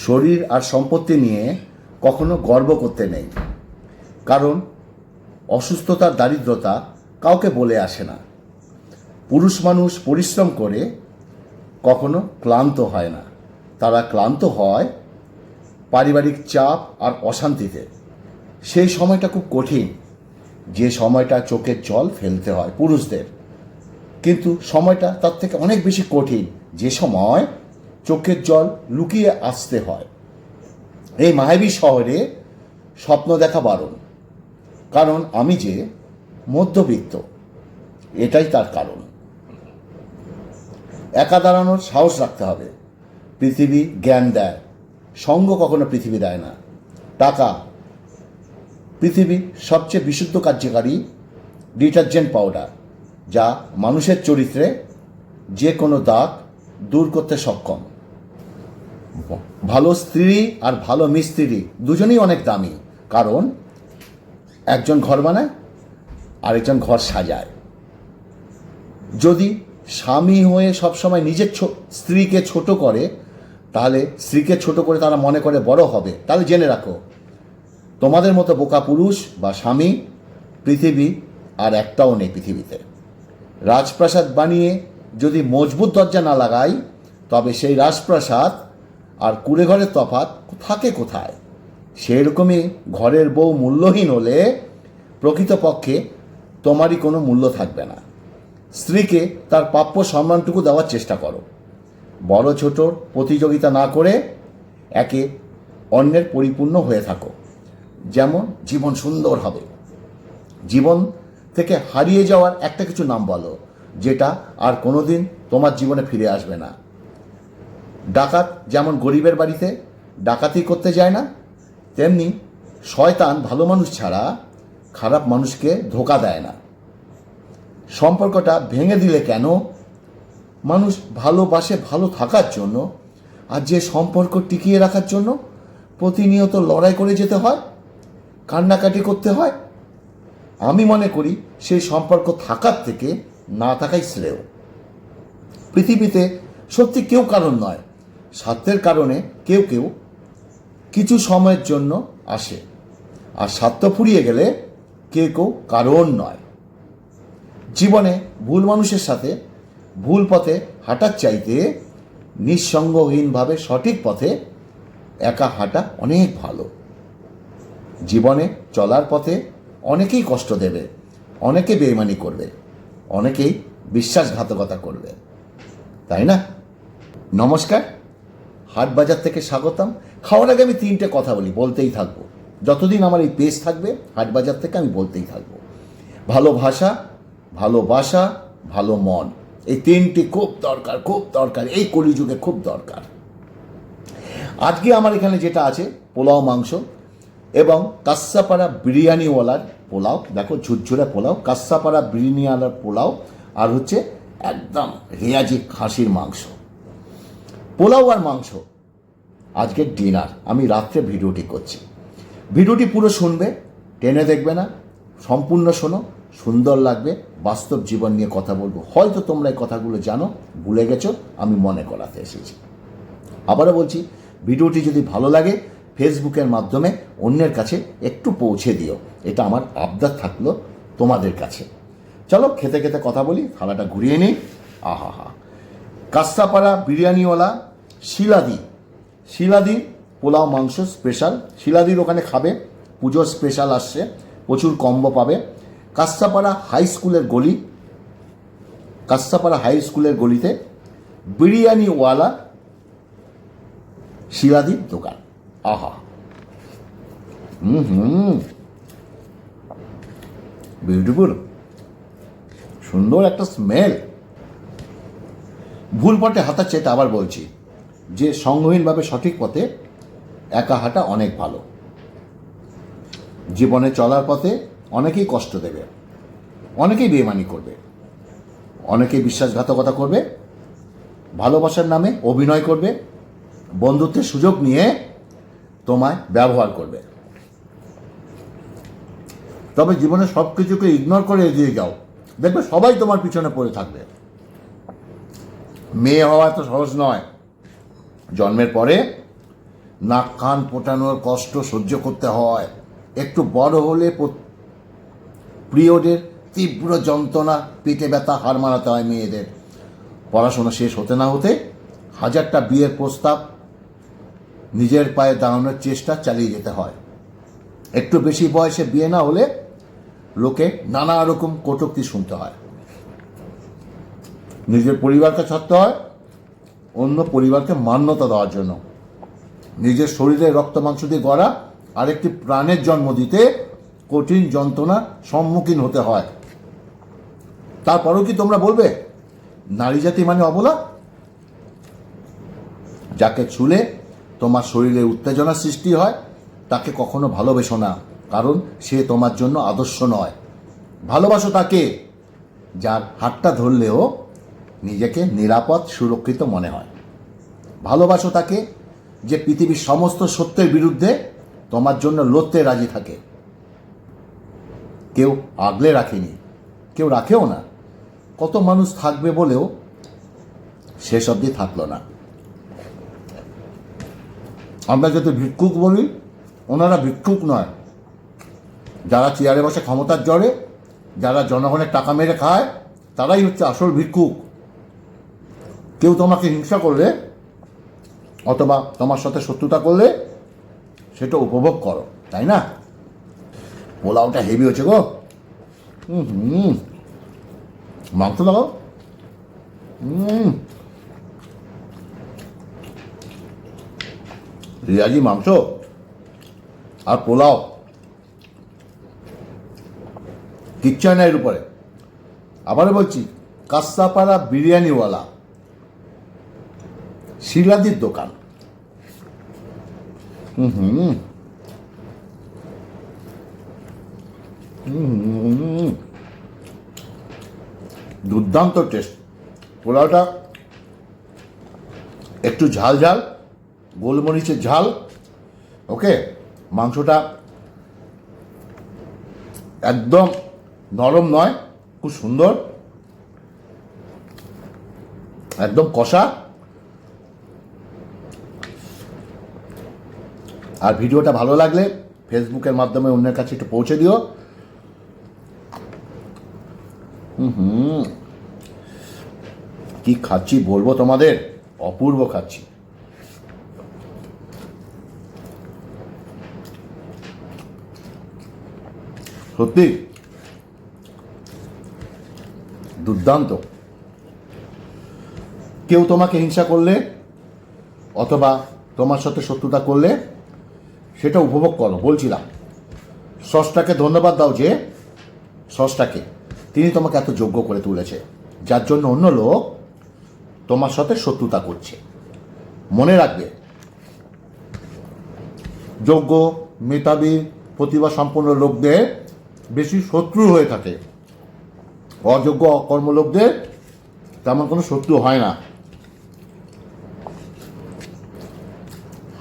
শরীর আর সম্পত্তি নিয়ে কখনো গর্ব করতে নেই, কারণ অসুস্থতার দারিদ্রতা কাউকে বলে আসে না। পুরুষ মানুষ পরিশ্রম করে কখনো ক্লান্ত হয় না, তারা ক্লান্ত হয় পারিবারিক চাপ আর অশান্তিতে। সেই সময়টা খুব কঠিন, যে সময়টা চোখের জল ফেলতে হয় পুরুষদের, কিন্তু সময়টা তার থেকে অনেক বেশি কঠিন, যে সময় চোখের জল লুকিয়ে আসতে হয়। এই মায়াবী শহরে স্বপ্ন দেখা বারণ, কারণ আমি যে মধ্যবিত্ত, এটাই তার কারণ। একা দাঁড়ানোর সাহস রাখতে হবে। পৃথিবী জ্ঞান দেয়, সঙ্গ কখনো পৃথিবী দেয় না। টাকা পৃথিবীর সবচেয়ে বিশুদ্ধ কার্যকারী ডিটারজেন্ট পাউডার, যা মানুষের চরিত্রে যে কোনো দাগ দূর করতে সক্ষম। ভালো স্ত্রী আর ভালো মিস্ত্রি দুজনেই অনেক দামি, কারণ একজন ঘর বানায় আরেকজন ঘর সাজায়। যদি স্বামী হয়ে সবসময় নিজের স্ত্রীকে ছোট করে, তাহলে স্ত্রীকে ছোট করে তারা মনে করে বড় হবে, তাহলে জেনে রাখো, তোমাদের মতো বোকা পুরুষ বা স্বামী পৃথিবী আর একটাও নেই পৃথিবীতে। রাজপ্রাসাদ বানিয়ে যদি মজবুত দরজা না লাগাই, তবে সেই রাজপ্রাসাদ আর কুঁড়ে ঘরের তফাৎ থাকে কোথায়? সেই রকমই ঘরের বউ মূল্যহীন হলে প্রকৃতপক্ষে তোমারই কোনো মূল্য থাকবে না। স্ত্রীকে তার প্রাপ্য সম্মানটুকু দেওয়ার চেষ্টা করো। বড় ছোটর প্রতিযোগিতা না করে একে অন্যের পরিপূর্ণ হয়ে থাকো। যেমন জীবন সুন্দর হবে। জীবন থেকে হারিয়ে যাওয়ার একটা কিছু নাম বলো, যেটা আর কোনোদিন তোমার জীবনে ফিরে আসবে না। ডাকাত যেমন গরিবের বাড়িতে ডাকাতি করতে যায় না, তেমনি শয়তান ভালো মানুষ ছাড়া খারাপ মানুষকে ধোঁকা দেয় না। সম্পর্কটা ভেঙে দিলে কেন? মানুষ ভালোবাসে ভালো থাকার জন্য, আর যে সম্পর্ক টিকিয়ে রাখার জন্য প্রতিনিয়ত লড়াই করে যেতে হয়, কান্নাকাটি করতে হয়। আমি মনে করি সেই সম্পর্ক থাকার থেকে না থাকাই শ্রেয়। পৃথিবীতে সত্যি কেউ কারণ নয়, স্বার্থের কারণে কেউ কেউ কিছু সময়ের জন্য আসে, আর স্বার্থ ফুরিয়ে গেলে কেউ কেউ কারণ নয়। জীবনে ভুল মানুষের সাথে ভুল পথে হাঁটার চাইতে নিঃসঙ্গহীনভাবে সঠিক পথে একা হাঁটা অনেক ভালো। জীবনে চলার পথে অনেকেই কষ্ট দেবে, অনেকে বেইমানি করবে, অনেকেই বিশ্বাসঘাতকতা করবে, তাই না? নমস্কার, হাটবাজার থেকে স্বাগতম। খাওয়ার আগে আমি 3টে কথা বলতেই থাকবো। যতদিন আমার এই পেজ থাকবে হাটবাজার থেকে আমি বলতেই থাকবো। ভালো ভাষা, ভালোবাসা, ভালো মন, এই 3টি খুব দরকার, খুব দরকার, এই কলিযুগে খুব দরকার। আজকে আমার এখানে যেটা আছে, পোলাও মাংস এবং কাঁসাপাড়া বিরিয়ানিওয়ালার পোলাও। দেখো, ঝুরঝুরে পোলাও, কাঁসাপাড়া বিরিয়ানিওয়ালার পোলাও, আর হচ্ছে একদম রেয়াজি খাসির মাংস। পোলাও আর মাংস আজকের ডিনার। আমি রাত্রে ভিডিওটি করছি। ভিডিওটি পুরো শুনবে, টেনে দেখবে না, সম্পূর্ণ শোনো, সুন্দর লাগবে। বাস্তব জীবন নিয়ে কথা বলবো। হয়তো তোমরা এই কথাগুলো জানো, ভুলে গেছো, আমি মনে করাতে এসেছি। আবারও বলছি, ভিডিওটি যদি ভালো লাগে ফেসবুকের মাধ্যমে অন্যের কাছে একটু পৌঁছে দিও, এটা আমার আবদার থাকলো তোমাদের কাছে। চলো খেতে খেতে কথা বলি, থালাটা ঘুরিয়ে নিই। আহা হা, কাঁসাপাড়া বিরিয়ানিওয়ালা শিলাদি পোলাও মাংস স্পেশাল। শিলাদির ওখানে খাবে, পুজোর স্পেশাল আসছে, প্রচুর কম্বো পাবে। কাঁসাপাড়া হাই স্কুলের গলিতে বিরিয়ানিওয়ালা শিলাদির দোকান। আহা, বিউটিফুল, সুন্দর একটা স্মেল। ভুল পথে হাঁটার চেয়ে আবার বলছি যে সঙ্গহীনভাবে সঠিক পথে একা হাঁটা অনেক ভালো। জীবনে চলার পথে অনেকেই কষ্ট দেবে, অনেকেই বেইমানি করবে, অনেকেই বিশ্বাসঘাতকতা করবে, ভালোবাসার নামে অভিনয় করবে, বন্ধুত্বের সুযোগ নিয়ে তোমায় ব্যবহার করবে। তবে জীবনে সব কিছুকে ইগনোর করে এগিয়ে যাও, দেখবে সবাই তোমার পিছনে পড়ে থাকবে। মেয়ে হওয়া তো সহজ নয়। জন্মের পরে নাক কান ফোটানোর কষ্ট সহ্য করতে হয়, একটু বড় হলে পিরিয়ডের তীব্র যন্ত্রণা, পেটে ব্যথা, হাড় মারাতে হয় মেয়েদের। পড়াশোনা শেষ হতে না হতে হাজারটা বিয়ের প্রস্তাব, নিজের পায়ে দাঁড়ানোর চেষ্টা চালিয়ে যেতে হয়। একটু বেশি বয়সে বিয়ে না হলে লোকে নানা রকম কটূক্তি শুনতে হয়। নিজের পরিবারকে ছাড়তে হয় অন্য পরিবারকে মান্যতা দেওয়ার জন্য। নিজের শরীরে রক্ত মাংস দিয়ে গড়া আরেকটি প্রাণের জন্ম দিতে কঠিন যন্ত্রণার সম্মুখীন হতে হয়। তারপরেও কি তোমরা বলবে নারী জাতি মানে অবলা? যাকে ছুলে তোমার শরীরে উত্তেজনা সৃষ্টি হয় তাকে কখনো ভালোবেসো না, কারণ সে তোমার জন্য আদর্শ নয়। ভালোবাসো তাকে যার হাতটা ধরলেও নিজেকে নিরাপদ সুরক্ষিত মনে হয়। ভালোবাসো তাকে যে পৃথিবীর সমস্ত সত্যের বিরুদ্ধে তোমার জন্য লড়তে রাজি থাকে। কেউ আগলে রাখেনি, কেউ রাখেও না। কত মানুষ থাকবে বলেও শেষ অবধি থাকলো না। আমরা যাতে ভিক্ষুক বলি, ওনারা ভিক্ষুক নয়। যারা চেয়ারে বসে ক্ষমতার জ্বরে, যারা জনগণের টাকা মেরে খায়, তারাই হচ্ছে আসল ভিক্ষুক। কেউ তোমাকে হিংসা করলে অথবা তোমার সাথে শত্রুতা করলে সেটা উপভোগ করো, তাই না? পোলাওটা হেভি হচ্ছে গো। মাংস দাও। রিয়াজি মাংস আর পোলাও, কিচ্ছা না এর উপরে। আবারও বলছি, কাস্তাপাড়া বিরিয়ানিওয়ালা, শিলাদির দোকান। দুর্দান্ত টেস্ট। পোলাওটা একটু ঝাল ঝাল, গোলমরিচের ঝাল। ওকে, মাংসটা একদম নরম নয়, খুব সুন্দর, একদম কষা। আর ভিডিওটা ভালো লাগলে ফেসবুকের মাধ্যমে অন্যের কাছে একটু পৌঁছে দিও। কি খাচ্ছি বলবো তোমাদের, অপূর্ব খাচ্ছি। সত্যি দুর্দান্ত। কেউ তোমাকে হিংসা করলে অথবা তোমার সাথে শত্রুতা করলে সেটা উপভোগ করো। বলছিলাম, স্রষ্টাকে ধন্যবাদ দাও যে স্রষ্টাকে, তিনি তোমাকে এত যোগ্য করে তুলেছে, যার জন্য অন্য লোক তোমার সাথে শত্রুতা করছে। মনে রাখবে, যোগ্য, মেধাবী, প্রতিভা সম্পন্ন লোকদের বেশি শত্রু হয়ে থাকে। অযোগ্য, অকর্ম লোকদের তেমন কোনো শত্রু হয় না।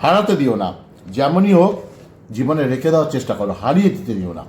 হারাতে দিও না, যেমনই হোক জীবনে রেখে দেওয়ার চেষ্টা করো, হারিয়ে দিতে দিও না।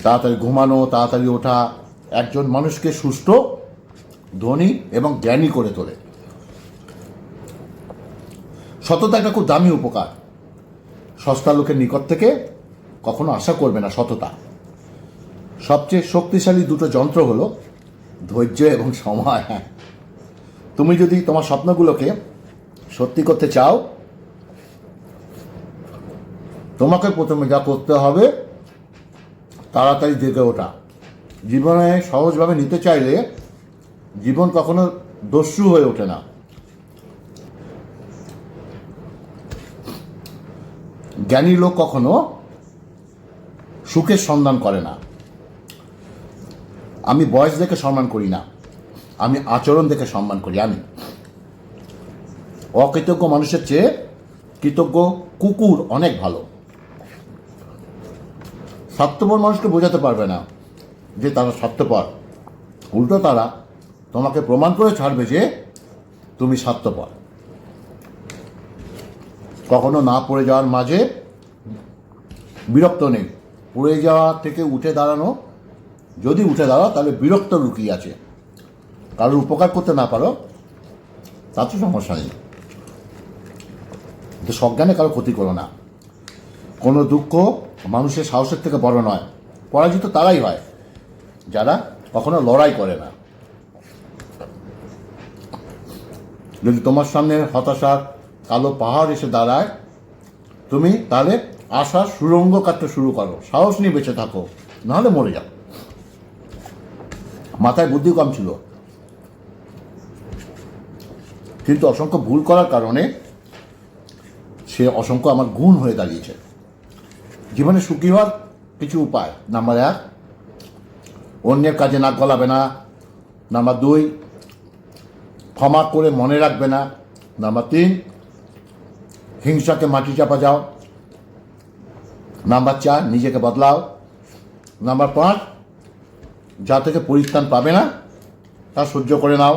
তাড়াতাড়ি ঘুমানো, তাড়াতাড়ি ওঠা একজন মানুষকে সুস্থ, ধনী এবং জ্ঞানী করে তোলে। সততা একটা খুব দামি উপকার। সস্তা লোকের নিকট থেকে কখনো আশা করবে না সততা। সবচেয়ে শক্তিশালী দুটো যন্ত্র হলো ধৈর্য এবং সময়। তুমি যদি তোমার স্বপ্নগুলোকে সত্যি করতে চাও, তোমাকে প্রথমে যা করতে হবে তাড়াতাড়ি জেগে ওঠা। জীবনে সহজভাবে নিতে চাইলে জীবন কখনো দস্যু হয়ে ওঠে না। জ্ঞানী লোক কখনো সুখের সন্ধান করে না। আমি বয়স দেখে সম্মান করি না, আমি আচরণ দেখে সম্মান করি। আমি অকৃতজ্ঞ মানুষের চেয়ে কৃতজ্ঞ কুকুর অনেক ভালো। স্বার্থপর মানুষকে বোঝাতে পারবে না যে তারা স্বার্থপর, উল্টো তারা তোমাকে প্রমাণ করে ছাড়বে যে তুমি স্বার্থপর। কখনো না পড়ে যাওয়ার মাঝে বিরক্ত নেই, পড়ে যাওয়া থেকে উঠে দাঁড়ানো। যদি উঠে দাঁড়াও তাহলে বিরক্ত লুকিয়ে আছে। কারোর উপকার করতে না পারো, তাতে সমস্যা নেই। তো সজ্ঞানে কারো ক্ষতি করো না। কোনো দুঃখ মানুষের সাহসের থেকে বড় নয়। পরাজিত তারাই হয় যারা কখনো লড়াই করে না। যদি তোমার সামনে হতাশার কালো পাহাড় এসে দাঁড়ায়, তুমি তাহলে আশার সুরঙ্গ কাটতে শুরু করো, সাহস নিয়ে বেঁচে থাকো, নাহলে মরে যাও। মাথায় বুদ্ধি কম ছিল, কিন্তু অসংখ্য ভুল করার কারণে সে অসংখ্য আমার গুণ হয়ে দাঁড়িয়েছে। জীবনে সুখী হওয়ার কিছু উপায়: নাম্বার 1, অন্যের কাজে নাক গলাবে না। নাম্বার 2, ক্ষমা করে মনে রাখবে না। নাম্বার 3, হিংসাকে মাটি চাপা যাও। নাম্বার 4, নিজেকে বদলাও। নাম্বার 5, যা থেকে পরিত্রাণ পাবে না তা সহ্য করে নাও।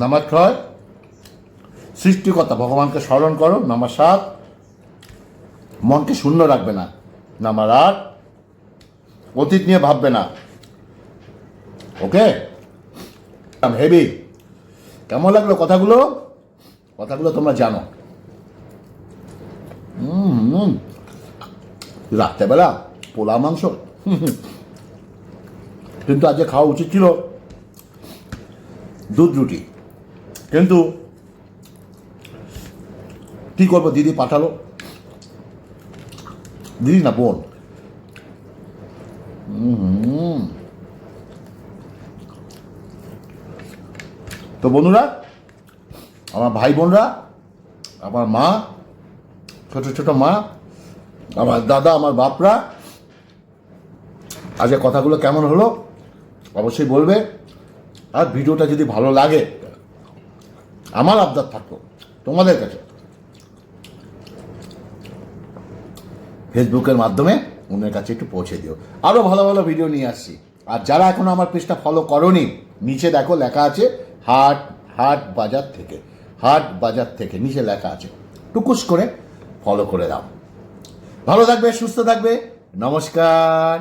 নাম্বার 6, সৃষ্টিকর্তা ভগবানকে স্মরণ করো। নাম্বার 7, মনকে শূন্য রাখবে না। নাম্বার 8, অতীত নিয়ে ভাববে না। ওকে, হেভি। কেমন লাগলো কথাগুলো? কথাগুলো তোমরা জানো। রাত্রেবেলা পোলা মাংস, কিন্তু আজকে খাওয়া উচিত ছিল দুধ রুটি, কিন্তু কি করবো, দিদি পাঠালো। দিদি না, বোন। তো বন্ধুরা, আমার ভাই বোনরা, আমার মা, ছোট ছোট মা, আমার দাদা, আমার বাপরা, আজকে কথাগুলো কেমন হলো অবশ্যই বলবে। আর ভিডিওটা যদি ভালো লাগে, আমার আবদার থাকলো তোমাদের কাছে, ফেসবুকের মাধ্যমে ওনার কাছে একটু পৌঁছে দিও। আরও ভালো ভালো ভিডিও নিয়ে আসছি। আর যারা এখনো আমার পেজটা ফলো করোনি, নিচে দেখো লেখা আছে হাট বাজার থেকে, হাট বাজার থেকে নিচে লেখা আছে, টুকুস করে ফলো করে দাও। ভালো থাকবে, সুস্থ থাকবে। নমস্কার।